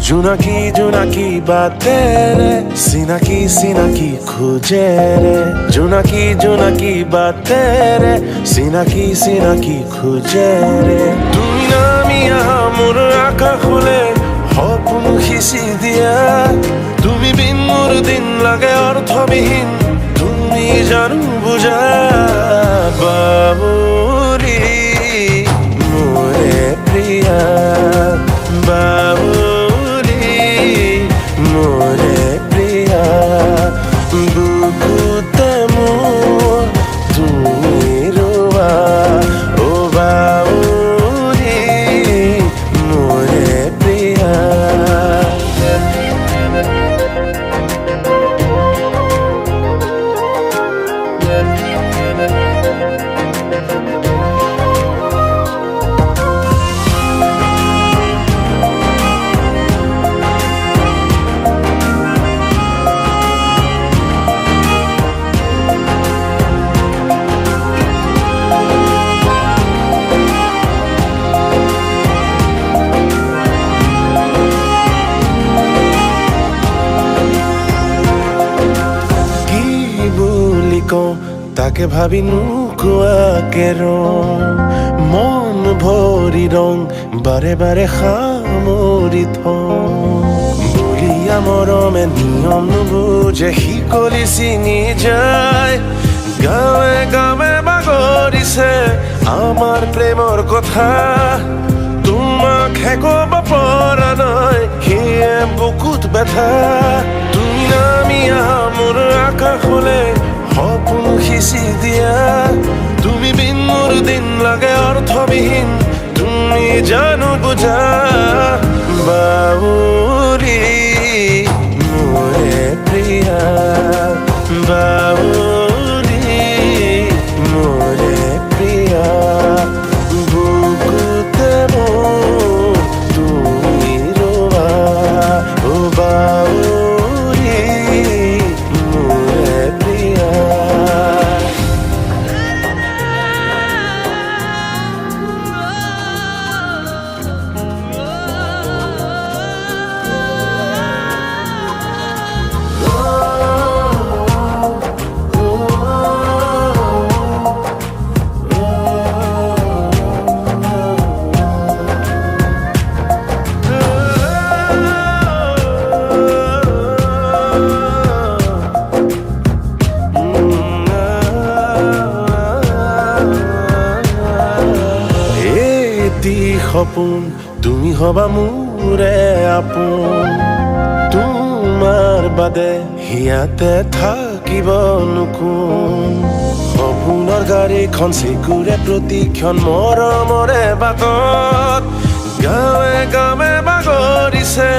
জোনাকি জোনাকি বাতেৰে চিনাকি চিনাকি খোজে ৰে জোনাকি জোনাকি বাতেৰে চিনাকি চিনাকি খোজে ৰে তুমি নামি আহা মোৰ আকাশলে সপোন সিঁচি দিয়া তুমি বিন মোৰ দিন লাগে অৰ্থবিহীন তুমি জানো বুজা বাবুৰি মোৰে প্ৰিয়া বাবুৰি মোৰে প্ৰিয়া বুকুতে মোৰ তুমি ৰোৱা অ বাবুৰি মোৰে প্ৰিয়া তাকে ভাবি নোকোৱাকে মন ভৰি ৰং বাৰে বাৰে সামৰি বলিয়া মৰমে নিয়ম নুবুজে শিকলি চিঙি যায় গাঁৱে গাঁৱে বাগৰিছে আমাৰ প্ৰেমৰ কথা তোমাক হেকব পৰা নাই সেয়ে বুকুত ব্যথা তুমি নামি আহা মোৰ আকাশলে সপোন সিঁচি দিয়া তুমি বিন মোৰ দিন লাগে অৰ্থবিহীন তুমি জানো বুজা বাবুৰি মোৰে প্ৰিয়া বাবুৰি মোৰে প্ৰিয়া বুকুতে মোৰ তুমি ৰোৱা অ বাবুৰি মোৰে প্ৰিয়া সপোন তুমি হবা মোৰে আপোন তোমাৰ বাদে হিয়াতে থাকিব নোকোন সপোনৰ গাড়ীখন চিকুৰে প্ৰতিক্ষণ মৰমৰে বাটত গাঁৱে গাঁৱে বাগৰিছে